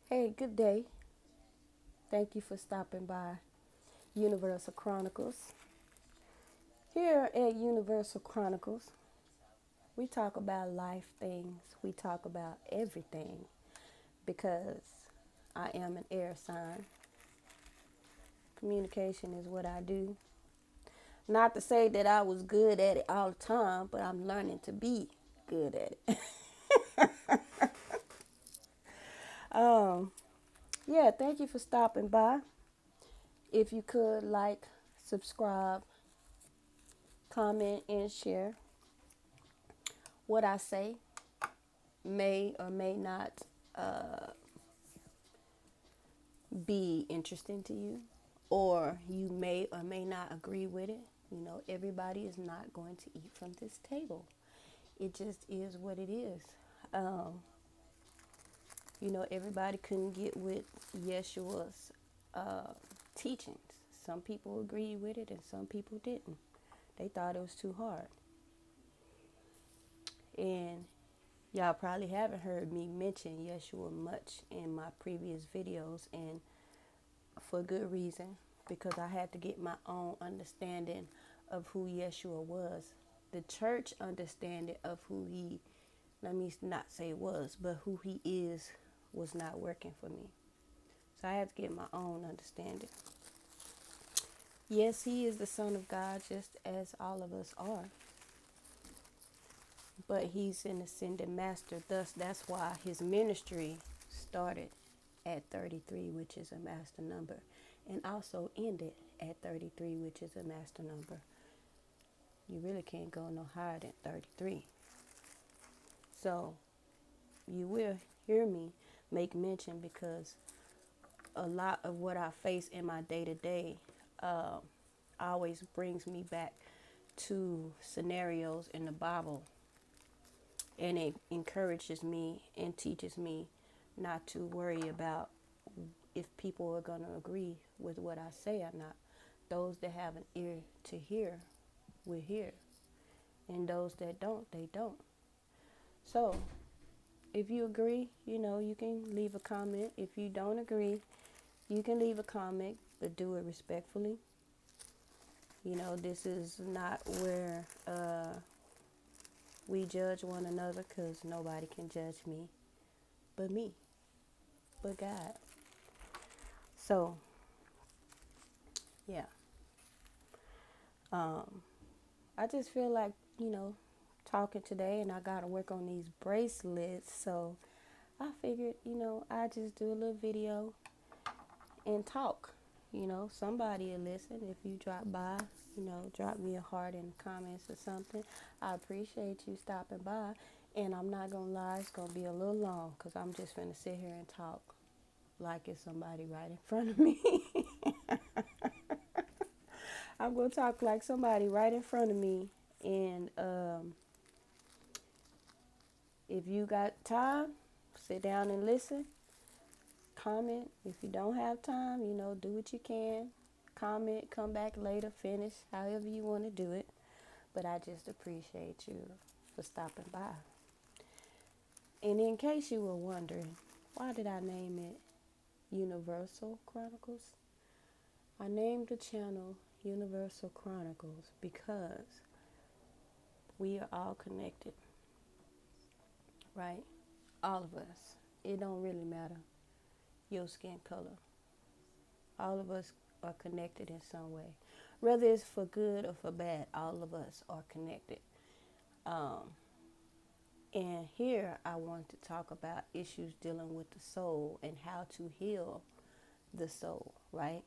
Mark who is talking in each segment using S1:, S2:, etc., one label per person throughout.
S1: Hey, good day. Thank you for stopping by Universal Chronicles. Here at Universal Chronicles, we talk about life things, we talk about everything because I am an air sign. Communication is what I do. Not to say that I was good at it all the time, but I'm learning to be good at it. Yeah, thank you for stopping by. If you could like, subscribe, comment, and share what I say may or may not be interesting to you, or you may or may not agree with it. Everybody is not going to eat from this table. It just is what it is. Um, everybody couldn't get with Yeshua's uh, teachings. Some people agreed with it and some people didn't. They thought it was too hard. And y'all probably haven't heard me mention Yeshua much in my previous videos, and for good reason, because I had to get my own understanding of who Yeshua was. The church understanding of who he, let me not say was, but who he is, was not working for me. So I had to get my own understanding. Yes, he is the Son of God, just as all of us are. But he's an ascended master. Thus, that's why his ministry started at 33, which is a master number, and also ended at 33, which is a master number. You really can't go no higher than 33. So you will hear me make mention, because a lot of what I face in my day to day always brings me back to scenarios in the Bible, and it encourages me and teaches me not to worry about if people are going to agree with what I say or not. Those that have an ear to hear will hear, and those that don't, they don't. So if you agree, you can leave a comment. If you don't agree, you can leave a comment, but do it respectfully. This is not where we judge one another, because nobody can judge me but me, but God. So, yeah. Um, I just feel like, talking today, and I got to work on these bracelets. So I figured, I just do a little video and talk. Somebody will listen. If you drop by, drop me a heart in the comments or something. I appreciate you stopping by. And I'm not going to lie, it's going to be a little long, because I'm just going to sit here and talk like it's somebody right in front of me. I'm going to talk like somebody right in front of me. And if you got time, sit down and listen. Comment. If you don't have time, do what you can. Comment, come back later, finish, however you want to do it. But I just appreciate you for stopping by. And in case you were wondering, why did I name it Universal Chronicles? I named the channel Universal Chronicles because we are all connected, right? All of us. It don't really matter your skin color. All of us are connected in some way. Whether it's for good or for bad, all of us are connected. Um, and here I want to talk about issues dealing with the soul and how to heal the soul, right?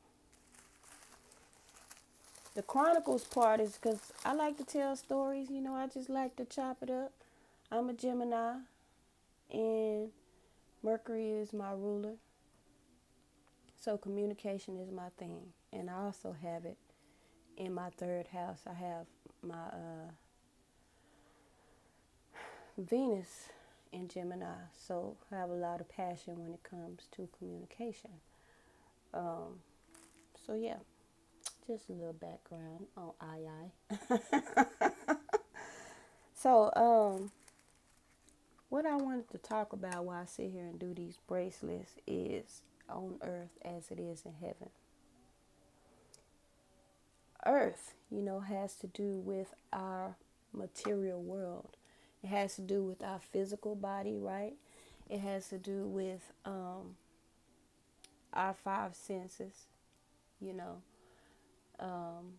S1: The Chronicles part is because I like to tell stories. I just like to chop it up. I'm a Gemini, and Mercury is my ruler. So communication is my thing. And I also have it in my third house. I have my Venus in Gemini. So I have a lot of passion when it comes to communication. Um, so yeah, just a little background on I. So What I wanted to talk about while I sit here and do these bracelets is on earth as it is in heaven. Earth, has to do with our material world. It has to do with our physical body, right? It has to do with our five senses, you know, um,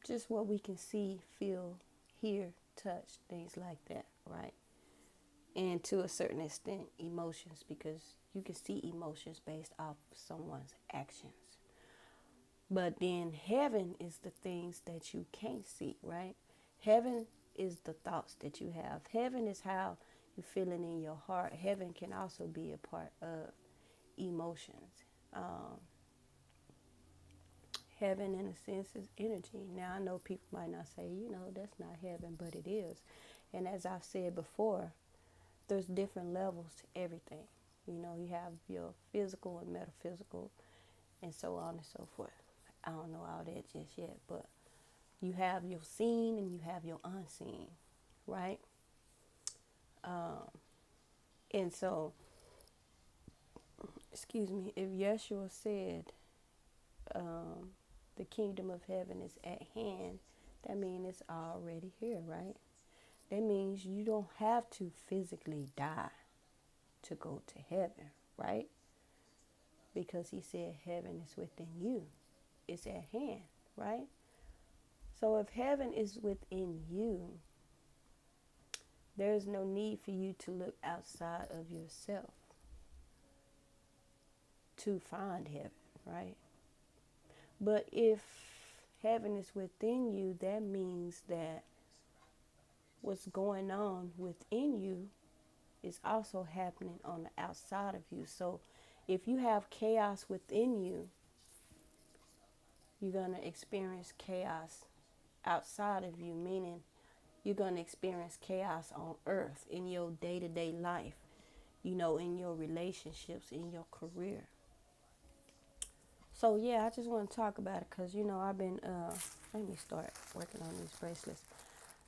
S1: just what we can see, feel, hear, touch, things like that, right? And to a certain extent, emotions, because you can see emotions based off someone's actions. But then heaven is the things that you can't see, right? Heaven is the thoughts that you have. Heaven is how you're feeling in your heart. Heaven can also be a part of emotions. Um, Heaven, in a sense, is energy. Now, I know people might not say, that's not heaven, but it is. And as I've said before, there's different levels to everything. You have your physical and metaphysical and so on and so forth. I don't know all that just yet, but you have your seen and you have your unseen, right? Um, and so, excuse me, if Yeshua said um, the kingdom of heaven is at hand, that means it's already here, right? That means you don't have to physically die to go to heaven, right? Because he said heaven is within you. It's at hand, right? So if heaven is within you, there's no need for you to look outside of yourself to find heaven, right? But if heaven is within you, that means that what's going on within you is also happening on the outside of you. So if you have chaos within you, you're going to experience chaos outside of you, meaning you're going to experience chaos on earth in your day-to-day life, in your relationships, in your career. So yeah, I just want to talk about it because, I've been, let me start working on these bracelets.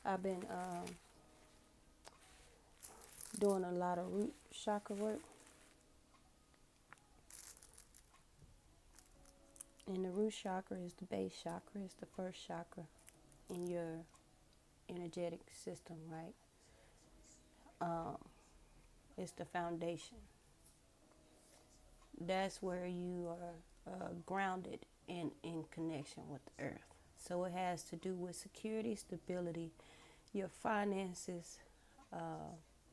S1: I've been doing a lot of root chakra work. And the root chakra is the base chakra. It's the first chakra in your energetic system, right? Um, it's the foundation. That's where you are grounded and in connection with the earth. So it has to do with security, stability, your finances,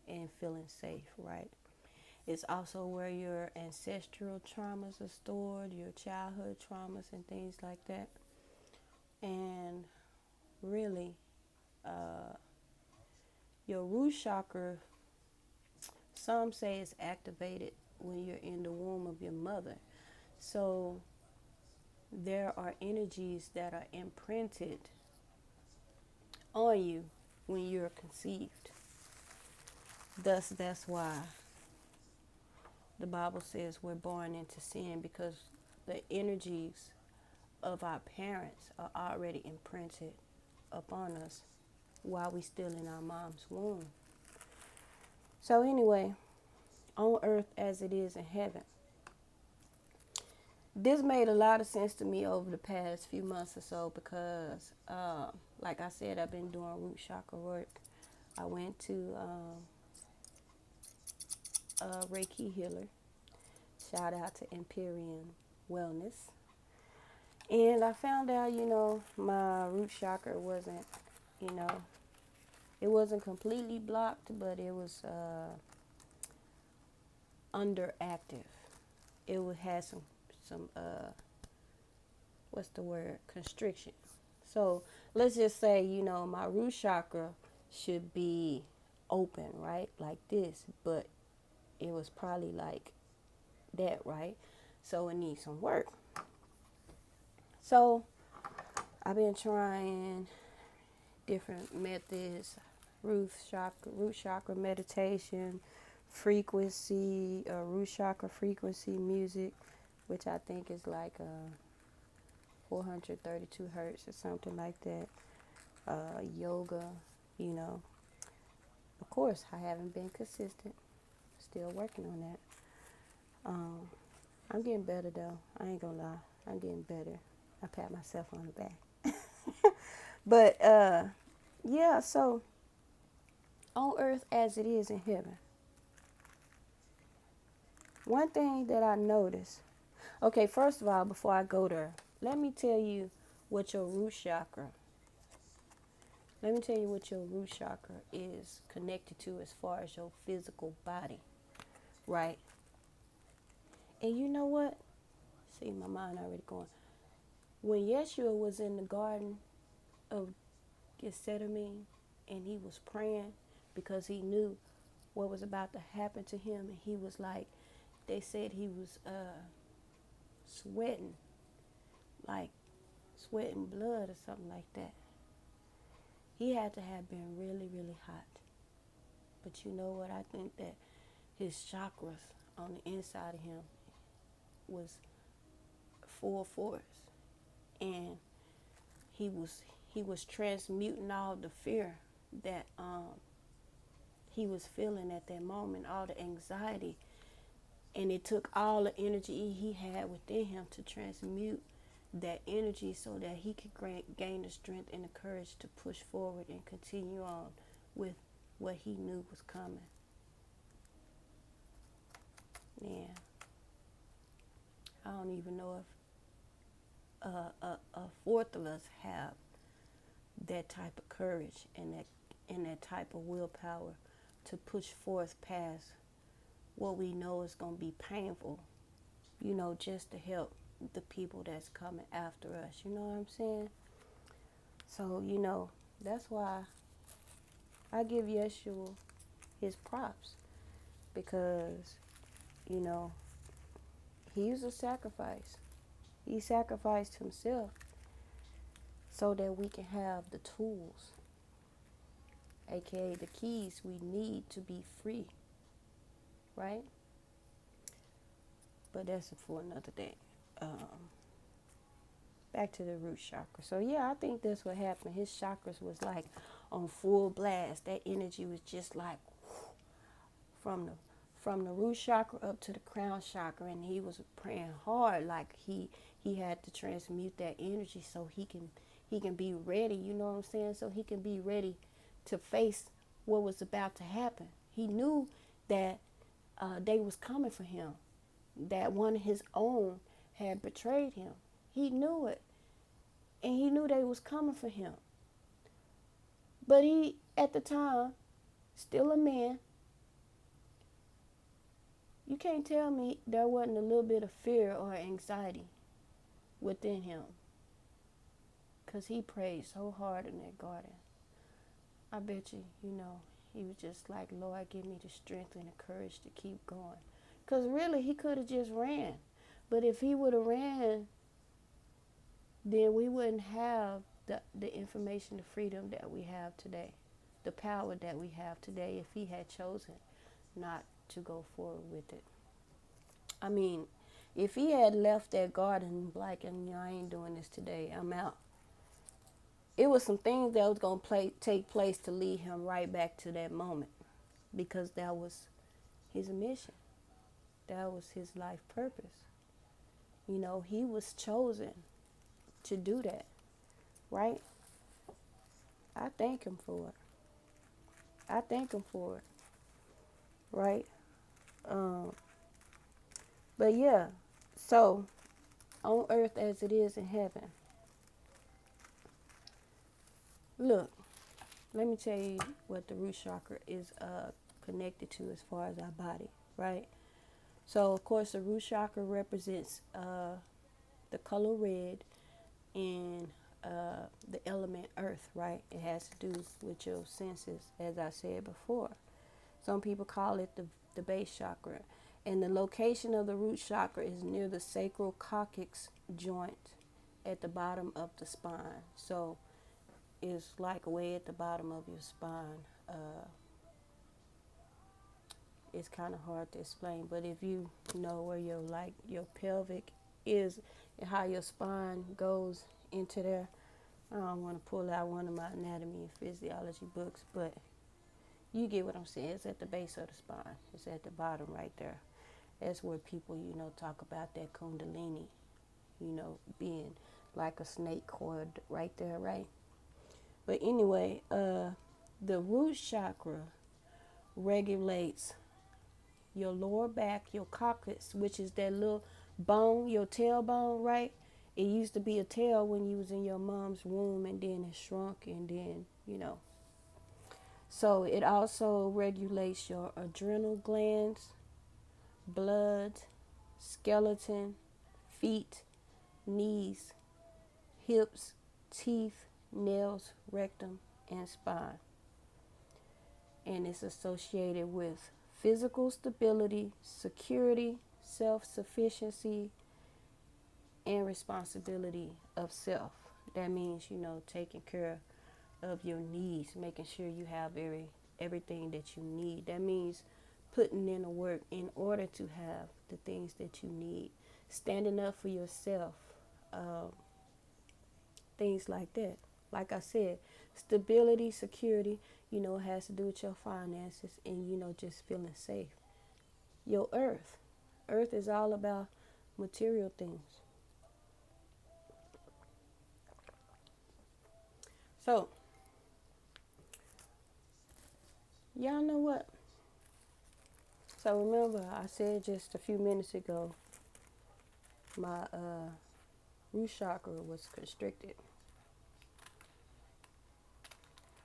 S1: and feeling safe, right? It's also where your ancestral traumas are stored, your childhood traumas and things like that. And really, your root chakra, some say it's activated when you're in the womb of your mother. So there are energies that are imprinted on you when you're conceived. Thus, that's why the Bible says we're born into sin, because the energies of our parents are already imprinted upon us while we still in our mom's womb. So anyway, on earth as it is in heaven. This made a lot of sense to me over the past few months or so because, like I said, I've been doing root chakra work. I went to a Reiki healer. Shout out to Empyrean Wellness. And I found out, my root chakra wasn't, you know, it wasn't completely blocked, but it was underactive. It would have some what's the word, constriction. So let's just say, my root chakra should be open, right, like this, but it was probably like that, right? So it needs some work. So I've been trying different methods: root chakra meditation, frequency, root chakra frequency music, which I think is like 432 hertz or something like that. Yoga, you know. Of course, I haven't been consistent. still working on that. Um, I'm getting better though. I ain't gonna lie. I'm getting better. I pat myself on the back. But yeah, so on earth as it is in heaven. One thing that I noticed. Okay, first of all, before I go there, let me tell you what your root chakra. Let me tell you what your root chakra is connected to as far as your physical body, right? And you know what? See, my mind already going. When Yeshua was in the garden of Gethsemane and he was praying because he knew what was about to happen to him, and he was like, they said he was sweating, like sweating blood or something like that. He had to have been really, really hot. But you know what? I think that his chakras on the inside of him was full force, and he was transmuting all the fear that he was feeling at that moment, all the anxiety, and it took all the energy he had within him to transmute that energy so that he could gain the strength and the courage to push forward and continue on with what he knew was coming. Yeah, I don't even know if a fourth of us have that type of courage and that type of willpower to push forth past what we know is going to be painful, just to help the people that's coming after us. You know what I'm saying? So, that's why I give Yeshua his props, because, you know, he was a sacrifice. He sacrificed himself so that we can have the tools, aka the keys we need to be free, right? But that's for another day. Back to the root chakra. So yeah, I think that's what happened. His chakras was like on full blast. That energy was just like from the root chakra up to the crown chakra, and he was praying hard, like he had to transmute that energy so he can be ready. You know what I'm saying? So he can be ready to face what was about to happen. He knew that they was coming for him, that one of his own had betrayed him. He knew it, and he knew they was coming for him. But he, at the time, still a man, you can't tell me there wasn't a little bit of fear or anxiety within him, because he prayed so hard in that garden. I bet you, he was just like, Lord, give me the strength and the courage to keep going. Because really, he could have just ran. But if he would have ran, then we wouldn't have the information, the freedom that we have today, the power that we have today, if he had chosen not to go forward with it. I mean, if he had left that garden like, I ain't doing this today, I'm out. It was some things that was going to take place to lead him right back to that moment, because that was his mission. That was his life purpose. He was chosen to do that, right? I thank him for it. I thank him for it, right? Um, but yeah, so on earth as it is in heaven. Look, let me tell you what the root chakra is connected to as far as our body, right? So, of course, the root chakra represents the color red and the element earth, right? It has to do with your senses, as I said before. Some people call it the base chakra. And the location of the root chakra is near the sacral coccyx joint at the bottom of the spine. So it's like way at the bottom of your spine. It's kind of hard to explain, but if you know where your pelvic is and how your spine goes into there, I don't want to pull out one of my anatomy and physiology books, but You get what I'm saying? It's at the base of the spine. It's at the bottom right there. That's where people, talk about that kundalini, being like a snake cord right there, right? But anyway, the root chakra regulates your lower back, your coccyx, which is that little bone, your tailbone, right? It used to be a tail when you was in your mom's womb, and then it shrunk, and then. So it also regulates your adrenal glands, blood, skeleton, feet, knees, hips, teeth, nails, rectum, and spine. And it's associated with physical stability, security, self-sufficiency, and responsibility of self. That means, taking care of your needs, making sure you have everything that you need. That means putting in the work in order to have the things that you need, standing up for yourself, um, things like that. Like I said, stability, security, has to do with your finances and, just feeling safe. Your earth is all about material things. So, y'all know what? So remember, I said just a few minutes ago, my root chakra was constricted.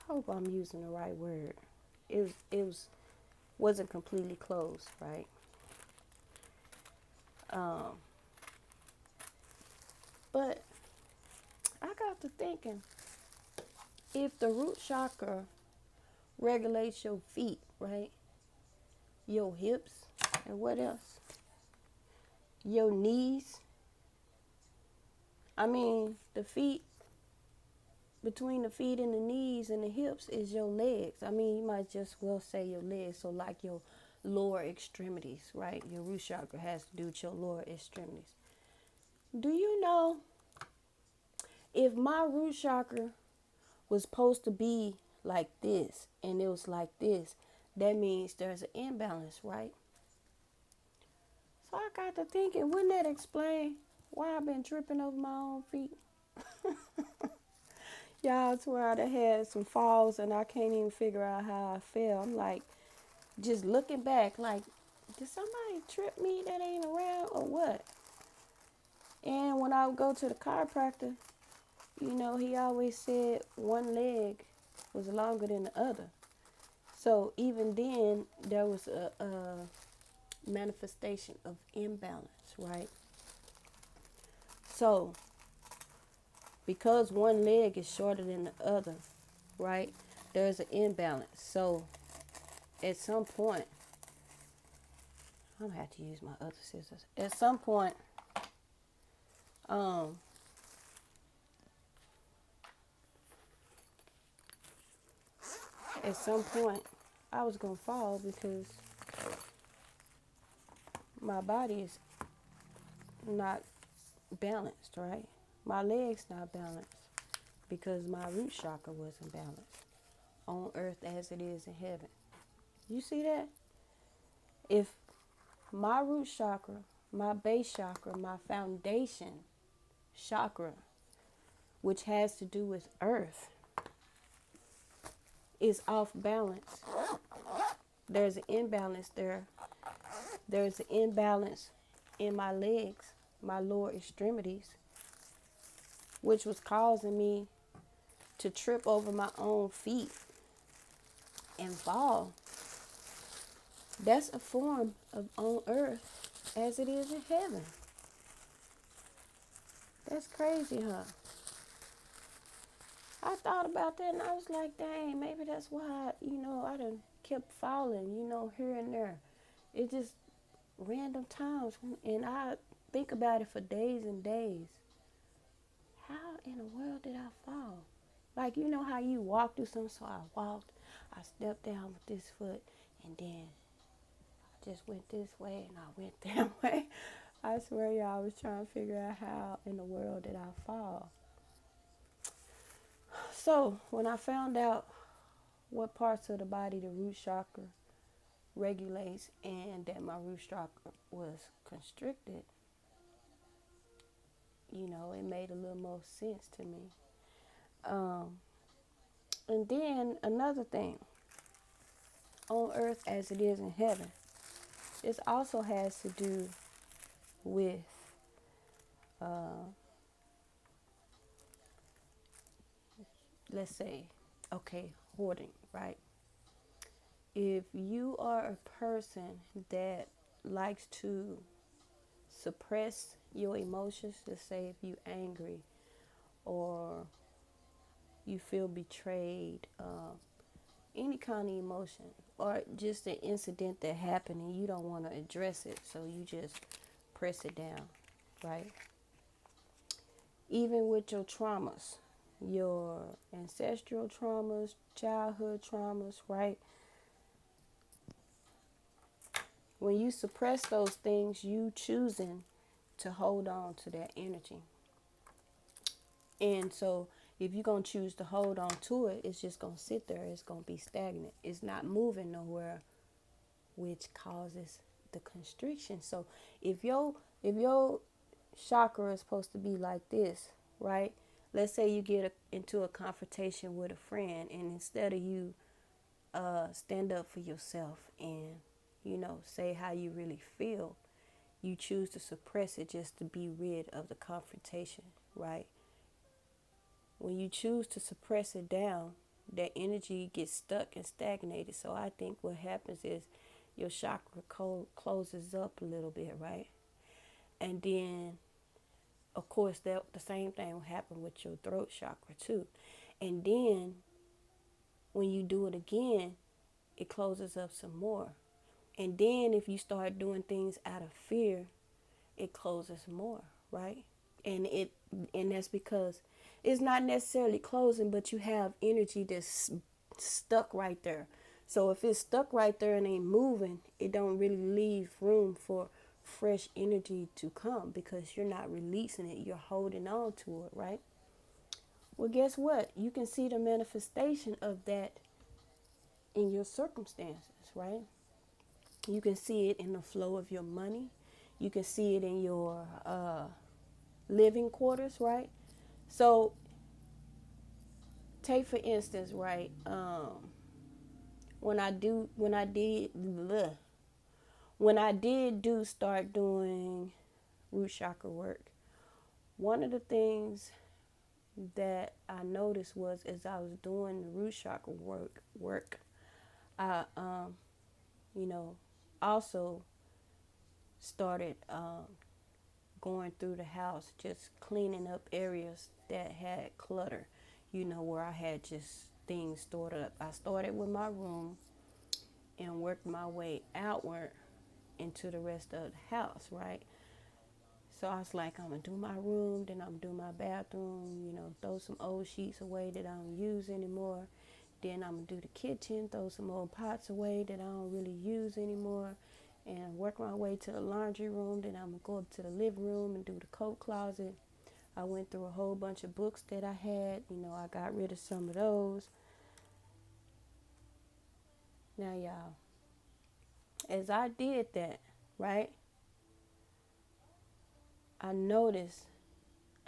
S1: I hope I'm using the right word. Wasn't completely closed, right? Um, but I got to thinking, if the root chakra regulates your feet, right? Your hips, and what else? Your knees. I mean, the feet, between the feet and the knees and the hips is your legs. I mean, you might just well say your legs. So like your lower extremities, right? Your root chakra has to do with your lower extremities. Do you know, if my root chakra was supposed to be like this and it was like this, that means there's an imbalance, right? So I got to thinking, wouldn't that explain why I've been tripping over my own feet? Y'all, I swear I had some falls and I can't even figure out how I fell. I'm like, just looking back, like, did somebody trip me that ain't around or what? And when I would go to the chiropractor, he always said one leg was longer than the other. So even then, there was a manifestation of imbalance, right? So because one leg is shorter than the other, right, there's an imbalance. So at some point, I'm gonna have to use my other scissors. At some point, um, I was gonna fall because my body is not balanced, right? My legs not balanced because my root chakra wasn't balanced on earth as it is in heaven. You see that? If my root chakra, my base chakra, my foundation chakra, which has to do with earth, is off balance, there's an imbalance there. There's an imbalance in my legs, my lower extremities, which was causing me to trip over my own feet and fall. That's a form of on earth as it is in heaven. That's crazy, huh? I thought about that and I was like, dang, maybe that's why, I done kept falling, here and there. It just random times. And I think about it for days and days. How in the world did I fall? Like, how you walk through something. So I walked, I stepped down with this foot, and then I just went this way and I went that way. I swear, y'all, I was trying to figure out how in the world did I fall. So when I found out what parts of the body the root chakra regulates, and that my root chakra was constricted, it made a little more sense to me. Um, and then another thing, on earth as it is in heaven, this also has to do with, uh, let's say, okay, hoarding, right? If you are a person that likes to suppress your emotions, let's say if you are angry or you feel betrayed, any kind of emotion, or just an incident that happened and you don't want to address it, so you just press it down, right? Even with your traumas, your ancestral traumas, childhood traumas, right? When you suppress those things, you choosing to hold on to that energy. And so if you're going to choose to hold on to it, it's just going to sit there. It's going to be stagnant. It's not moving nowhere, which causes the constriction. So if your chakra is supposed to be like this, right? Let's say you get into a confrontation with a friend, and instead of you stand up for yourself and say how you really feel, you choose to suppress it just to be rid of the confrontation, right? When you choose to suppress it down, that energy gets stuck and stagnated. So I think what happens is your chakra closes up a little bit, right? And then, of course, that the same thing will happen with your throat chakra too. And then when you do it again, it closes up some more. And then if you start doing things out of fear, it closes more, right? And that's because it's not necessarily closing, but you have energy that's stuck right there. So if it's stuck right there and ain't moving, it don't really leave room for fresh energy to come because you're not releasing it. You're holding on to it, right? Well, guess what? You can see the manifestation of that in your circumstances, right? You can see it in the flow of your money. You can see it in your living quarters, right? So take for instance, right? When I did do start doing root chakra work, one of the things that I noticed was as I was doing the root chakra work, I also started going through the house, just cleaning up areas that had clutter, where I had just things stored up. I started with my room and worked my way outward into the rest of the house, right? So I was like, I'm gonna do my room, then I'm gonna do my bathroom, throw some old sheets away that I don't use anymore. Then I'm gonna do the kitchen, throw some old pots away that I don't really use anymore, and work my way to the laundry room. Then I'm gonna go up to the living room and do the coat closet. I went through a whole bunch of books that I had. I got rid of some of those. Now, y'all, as I did that, right, I noticed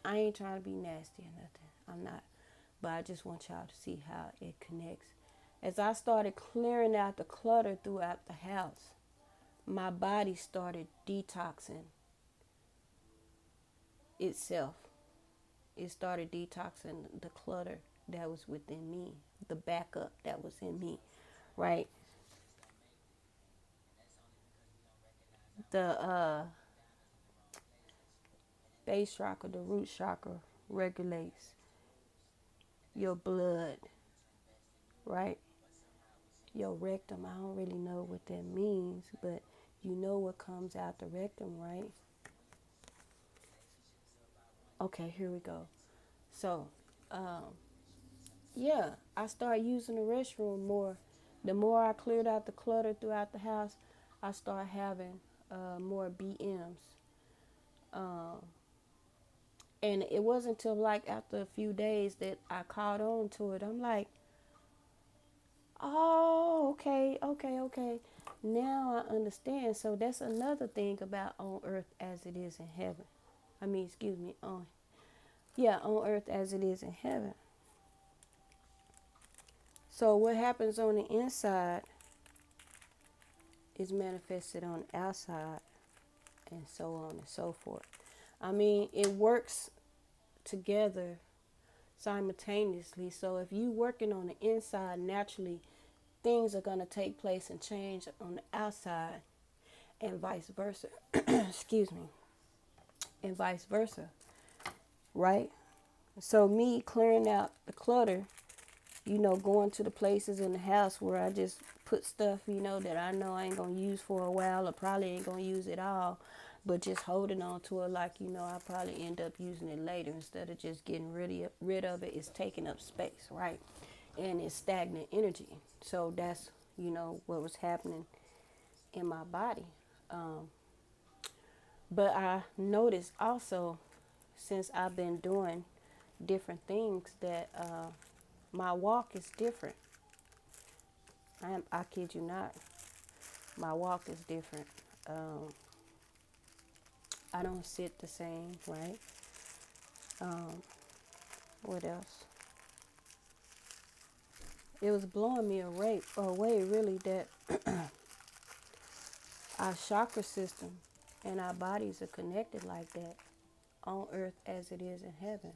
S1: I ain't trying to be nasty or nothing. I'm not. But I just want y'all to see how it connects. As I started clearing out the clutter throughout the house, my body started detoxing itself. It started detoxing the clutter that was within me, the backup that was in me, right? The base chakra, the root chakra, regulates your blood, right? Your rectum. I don't really know what that means, but you know what comes out the rectum, right? Okay, here we go. So, yeah, I started using the restroom more. The more I cleared out the clutter throughout the house, I started having more BMs. Um, and it wasn't until like after a few days that I caught on to it. I'm like, Oh, okay, okay, okay. Now I understand. So that's another thing about on earth as it is in heaven. I mean, excuse me, on earth as it is in heaven. So what happens on the inside is manifested on the outside, and so on and so forth. I mean, it works together simultaneously. So if you working on the inside, naturally things are going to take place and change on the outside, and vice versa. Excuse me. And vice versa, right? So me clearing out the clutter, going to the places in the house where I just put stuff, that I know I ain't gonna use for a while or probably ain't gonna use it all, but just holding on to it like, I probably end up using it later instead of just getting rid of it. It's taking up space, right? And it's stagnant energy. So that's, what was happening in my body. Um, but I noticed also, since I've been doing different things, that my walk is different. I kid you not. My walk is different. Um, I don't sit the same, right? Um, what else? It was blowing me away really, that our chakra system and our bodies are connected like that on earth as it is in heaven.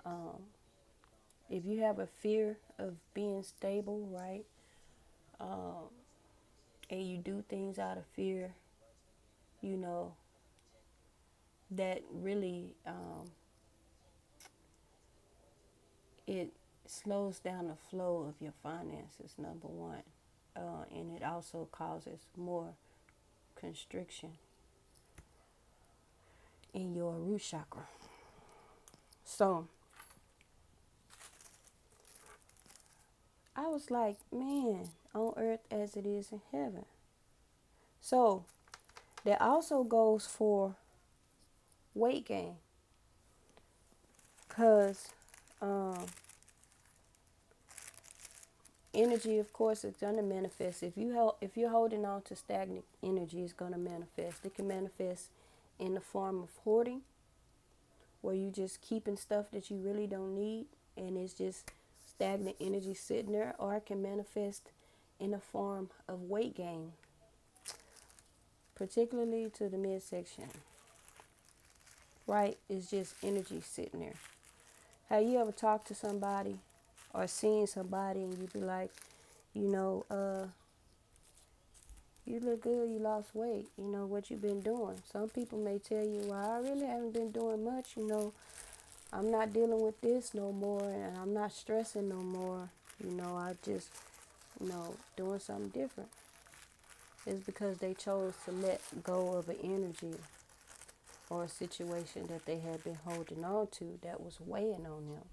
S1: Um, if you have a fear of being stable, right, um, and you do things out of fear, you know, that really it slows down the flow of your finances, number one. And it also causes more constriction in your root chakra. So I was like, man, on earth as it is in heaven. So that also goes for weight gain. Because energy, of course, is going to manifest. If you're holding on to stagnant energy, it's going to manifest. It can manifest in the form of hoarding, where you just keeping stuff that you really don't need, and it's just stagnant energy sitting there. Or it can manifest in the form of weight gain, particularly to the midsection. Right? It's just energy sitting there. Have you ever talked to somebody or seen somebody and you be like, you know, you look good, you lost weight, what you been doing? Some people may tell you, well, I really haven't been doing much, I'm not dealing with this no more, and I'm not stressing no more, I just, doing something different. It's because they chose to let go of an energy or a situation that they had been holding on to that was weighing on them.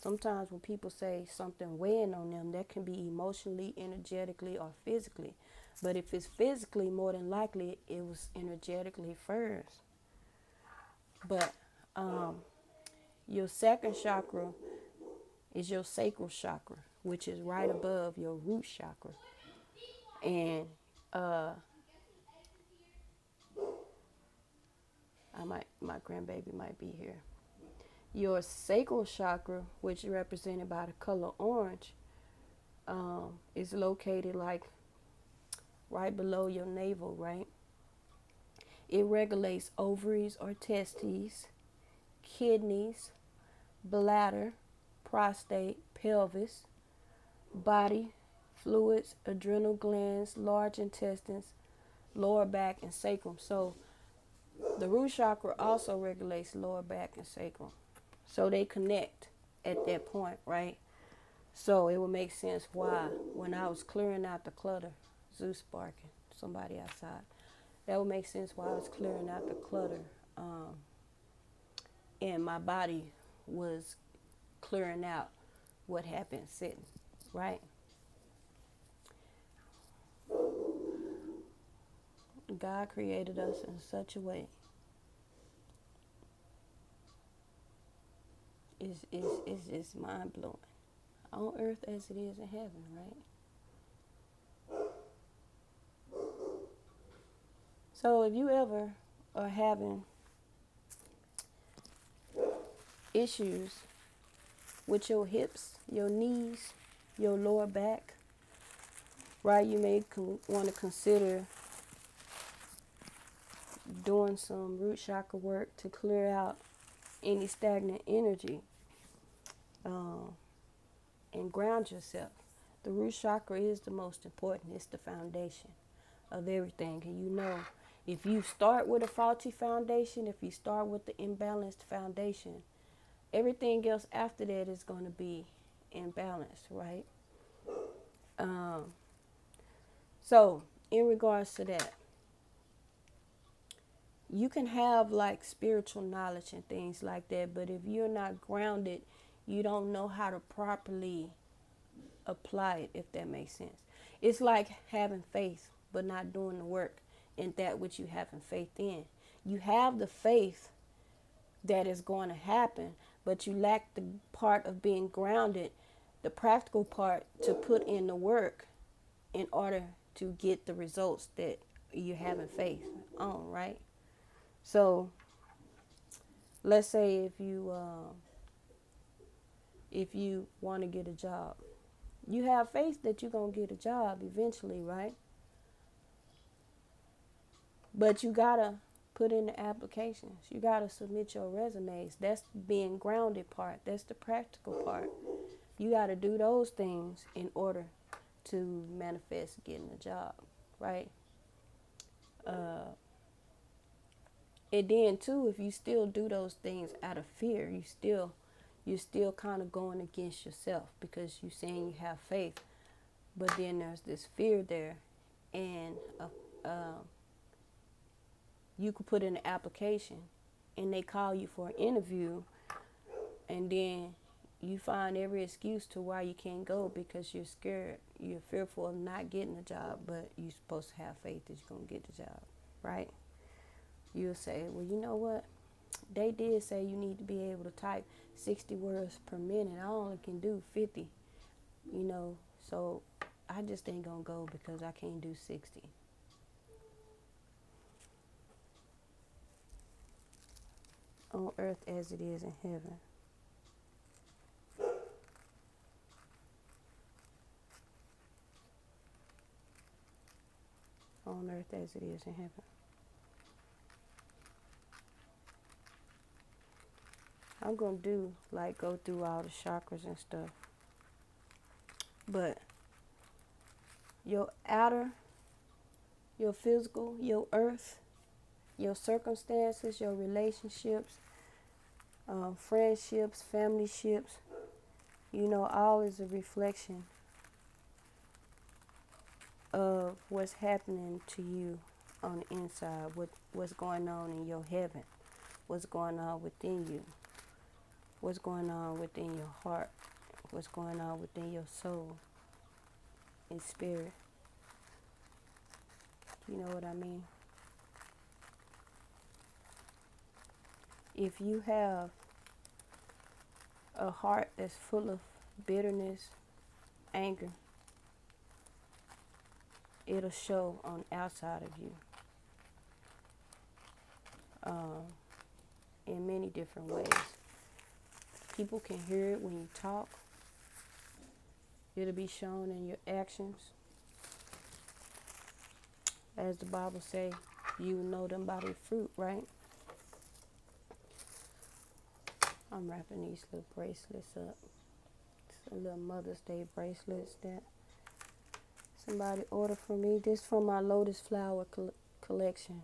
S1: Sometimes when people say something weighing on them, that can be emotionally, energetically, or physically. But if it's physically, more than likely it was energetically first. But your second chakra is your sacral chakra, which is right above your root chakra. And my grandbaby might be here. Your sacral chakra, which is represented by the color orange, is located like right below your navel, right? It regulates ovaries or testes, kidneys, bladder, prostate, pelvis, body, fluids, adrenal glands, large intestines, lower back, and sacrum. So the root chakra also regulates lower back and sacrum. So they connect at that point, right? So it would make sense why when I was clearing out the clutter, Zeus barking, somebody outside, that would make sense why I was clearing out the clutter. And my body was clearing out what had been sitting, right? God created us in such a way. It's mind blowing. on earth as it is in heaven, right? So if you ever are having issues with your hips, your knees, your lower back, right, you may want to consider doing some root chakra work to clear out any stagnant energy, um, and ground yourself. The root chakra is the most important. It's the foundation of everything. And you know, if you start with a faulty foundation, if you start with the imbalanced foundation, everything else after that is going to be imbalanced, right? Um, so, in regards to that, you can have like spiritual knowledge and things like that, but if you're not grounded, you don't know how to properly apply it, if that makes sense. It's like having faith but not doing the work in that which you have faith in. You have the faith that is going to happen, but you lack the part of being grounded, the practical part to put in the work in order to get the results that you're having faith on, right? So let's say if you want to get a job, you have faith that you're going to get a job eventually, right? But you got to put in the applications. You got to submit your resumes. That's being grounded part. That's the practical part. You got to do those things in order to manifest getting a job, right? And then too, if you still do those things out of fear, you're still kind of going against yourself, because you're saying you have faith, but then there's this fear there, and you could put in an application, and they call you for an interview, and then you find every excuse to why you can't go because you're scared, you're fearful of not getting a job, but you're supposed to have faith that you're going to get the job, right? You'll say, well, you know what? They did say you need to be able to type 60 words per minute. I only can do 50, so I just ain't going to go because I can't do 60. On earth as it is in heaven. On earth as it is in heaven. I'm going to go through all the chakras and stuff. But your outer, your physical, your earth, your circumstances, your relationships, friendships, family ships, all is a reflection of what's happening to you on the inside, what's going on in your heaven, what's going on within you, what's going on within your heart, what's going on within your soul and spirit. You know what I mean? If you have a heart that's full of bitterness, anger, it'll show on the outside of you in many different ways. People can hear it when you talk. It'll be shown in your actions. As the Bible say, you know them by their fruit, right? I'm wrapping these little bracelets up. Some little Mother's Day bracelets that somebody ordered for me. This from my Lotus Flower collection.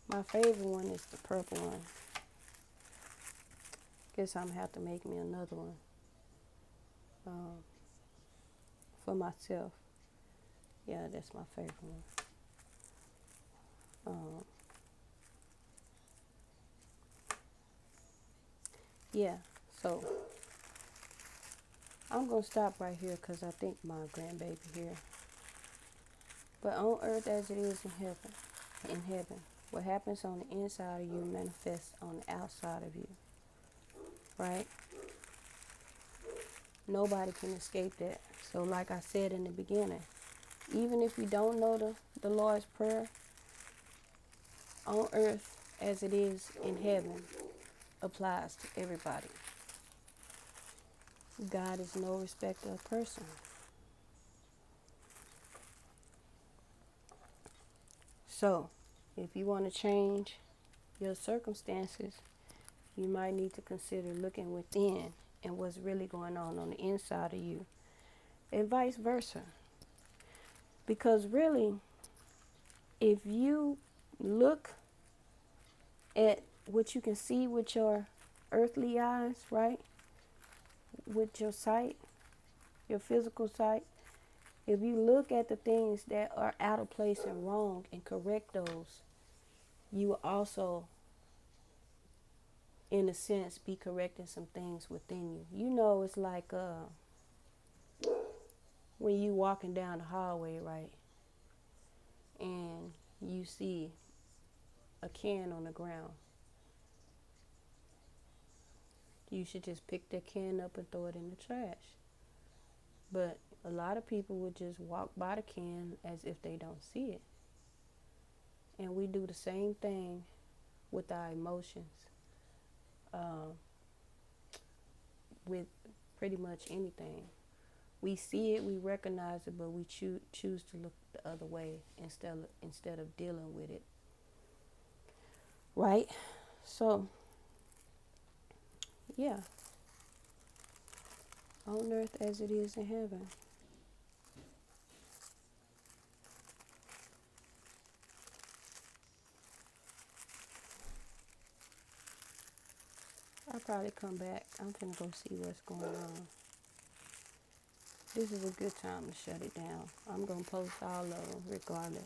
S1: My favorite one is the purple one. Guess I'm gonna have to make me another one for myself. Yeah, that's my favorite one. Yeah, so I'm gonna stop right here because I think my grandbaby here. But on earth as it is in heaven, What happens on the inside of you manifests on the outside of you, right? Nobody can escape that. So like I said in the beginning, even if you don't know the Lord's Prayer, on earth as it is in heaven applies to everybody. God is no respecter of person. So, if you want to change your circumstances, you might need to consider looking within and what's really going on the inside of you, and vice versa. Because really, if you look at what you can see with your earthly eyes, right? With your sight, your physical sight, if you look at the things that are out of place and wrong and correct those, you will also, in a sense, be correcting some things within you. You know, it's like when you walking down the hallway, right? And you see a can on the ground. You should just pick that can up and throw it in the trash. But a lot of people would just walk by the can as if they don't see it. And we do the same thing with our emotions, with pretty much anything. We see it, we recognize it, but we choose to look the other way instead of dealing with it. Right? So, yeah, on earth as it is in heaven. I'll probably come back. I'm gonna go see what's going on. This is a good time to shut it down. I'm gonna post all of them regardless.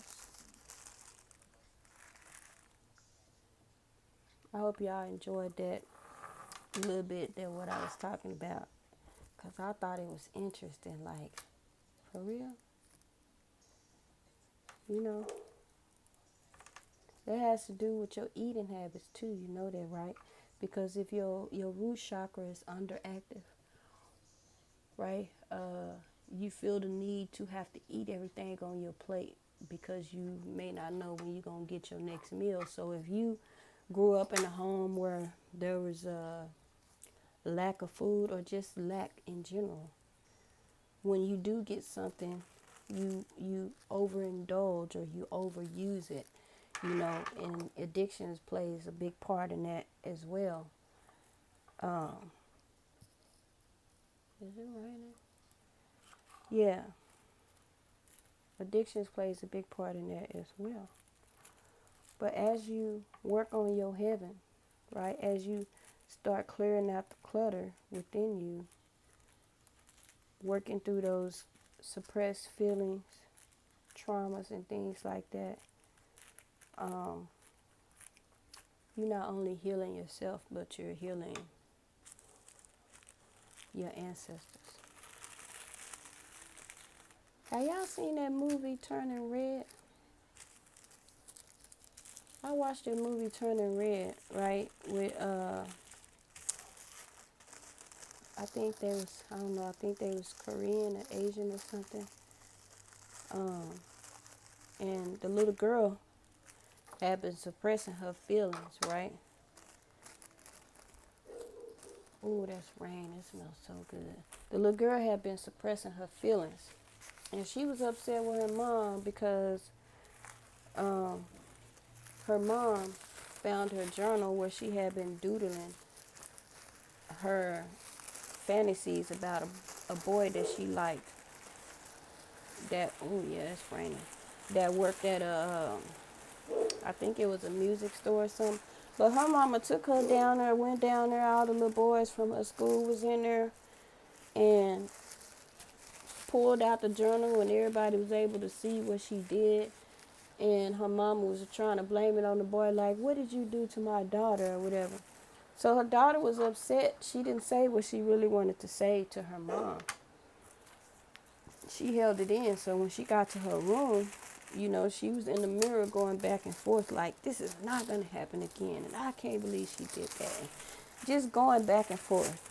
S1: I hope y'all enjoyed that little bit that what I was talking about, because I thought it was interesting. Like, for real, you know, that has to do with your eating habits too. You know that, right? Because if your root chakra is underactive, right, you feel the need to have to eat everything on your plate because you may not know when you're gonna get your next meal. So if you grew up in a home where there was a lack of food or just lack in general, when you do get something, you overindulge or you overuse it, you know, and addictions plays a big part in that as well. Um, is it raining? Yeah, addictions plays a big part in that as well. But as you work on your heaven, right, as you start clearing out the clutter within you, working through those suppressed feelings, traumas, and things like that, um, you're not only healing yourself, but you're healing your ancestors. Have y'all seen that movie Turning Red? I watched that movie Turning Red, right? With I think they was, I don't know, I think they was Korean or Asian or something. Um, and the little girl had been suppressing her feelings, right? Ooh, that's rain. It smells so good. The little girl had been suppressing her feelings. And she was upset with her mom because um, her mom found her journal where she had been doodling her fantasies about a boy that she liked. That, oh yeah, it's raining. That worked at I think it was a music store or something. But her mama took her down there, went down there. All the little boys from her school was in there, and pulled out the journal, and everybody was able to see what she did. And her mama was trying to blame it on the boy, like, what did you do to my daughter or whatever. So her daughter was upset. She didn't say what she really wanted to say to her mom. She held it in. So when she got to her room, she was in the mirror going back and forth like, this is not going to happen again. And I can't believe she did that. And just going back and forth.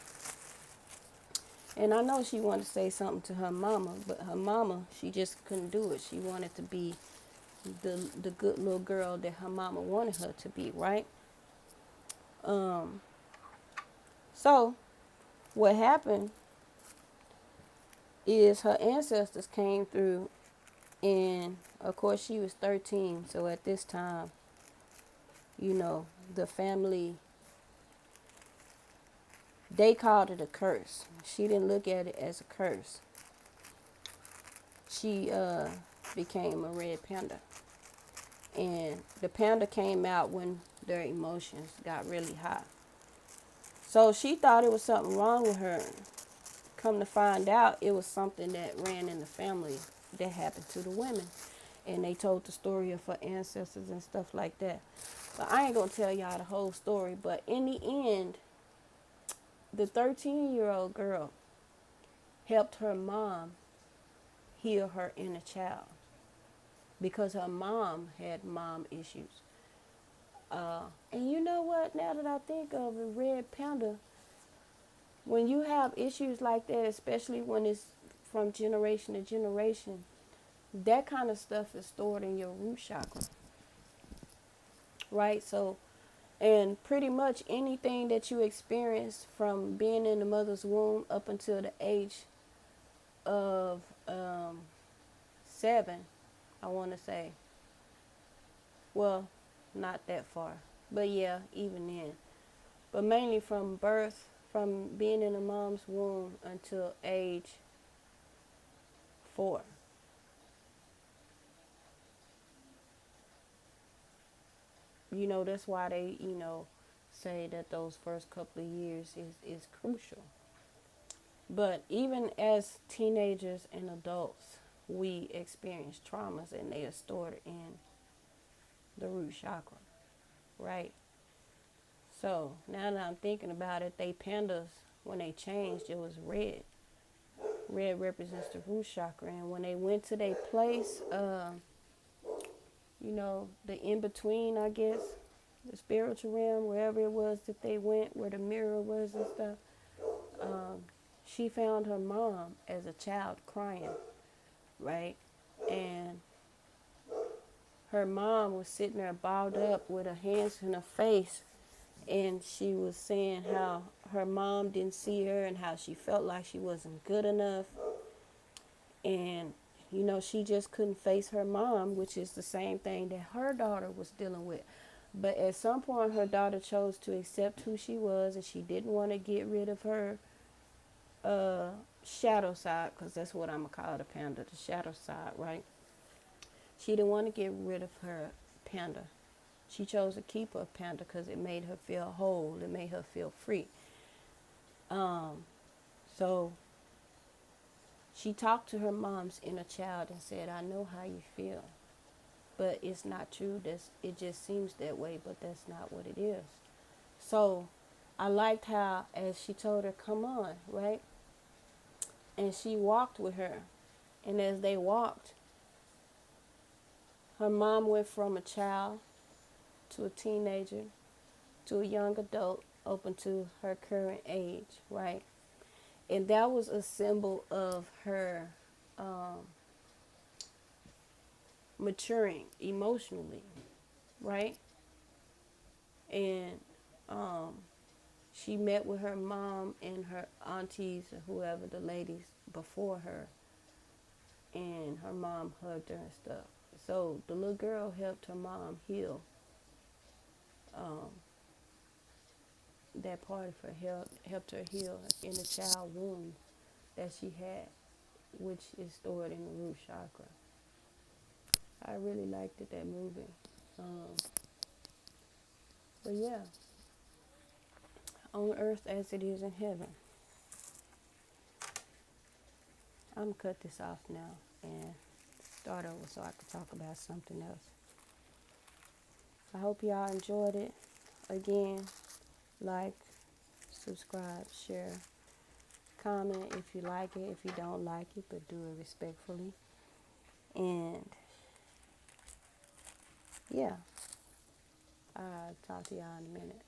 S1: And I know she wanted to say something to her mama, but her mama, she just couldn't do it. She wanted to be the good little girl that her mama wanted her to be, right? So what happened is her ancestors came through, and of course she was 13. So at this time, the family, they called it a curse. She didn't look at it as a curse. She became a red panda. And the panda came out when their emotions got really high. So she thought it was something wrong with her. Come to find out, it was something that ran in the family that happened to the women. And they told the story of her ancestors and stuff like that. But I ain't going to tell y'all the whole story. But in the end, the 13-year-old girl helped her mom heal her inner child because her mom had mom issues. And you know what? Now that I think of it, Red Panda, when you have issues like that, especially when it's from generation to generation, that kind of stuff is stored in your root chakra, right? So, and pretty much anything that you experience from being in the mother's womb up until the age of 7, I want to say. Well, not that far, but yeah, even then. But mainly from birth, from being in a mom's womb until age 4. That's why they, say that those first couple of years is crucial. But even as teenagers and adults, we experience traumas and they are stored in the root chakra, right? So now that I'm thinking about it, they pandas, when they changed, it was red. Red represents the root chakra. And when they went to their place, the in-between, I guess, the spiritual realm, wherever it was that they went, where the mirror was and stuff, she found her mom as a child crying, right? And her mom was sitting there balled up with her hands in her face, and she was saying how her mom didn't see her and how she felt like she wasn't good enough. And, she just couldn't face her mom, which is the same thing that her daughter was dealing with. But at some point, her daughter chose to accept who she was, and she didn't want to get rid of her shadow side, because that's what I'm going to call the panda, the shadow side, right? She didn't want to get rid of her panda. She chose to keep her panda because it made her feel whole. It made her feel free. So she talked to her mom's inner child and said, I know how you feel, but it's not true. It just seems that way, but that's not what it is. So I liked how, as she told her, come on, right? And she walked with her. And as they walked, her mom went from a child to a teenager to a young adult, open to her current age, right? And that was a symbol of her maturing emotionally, right? And she met with her mom and her aunties or whoever, the ladies before her, and her mom hugged her and stuff. So the little girl helped her mom heal that part of her, helped her heal in the child wound that she had, which is stored in the root chakra. I really liked it, that movie. But yeah, on earth as it is in heaven. I'm going to cut this off now and start over so I can talk about something else. I hope y'all enjoyed it. Again, like, subscribe, share, comment if you like it, if you don't like it, but do it respectfully. And Yeah, I'll talk to y'all in a minute.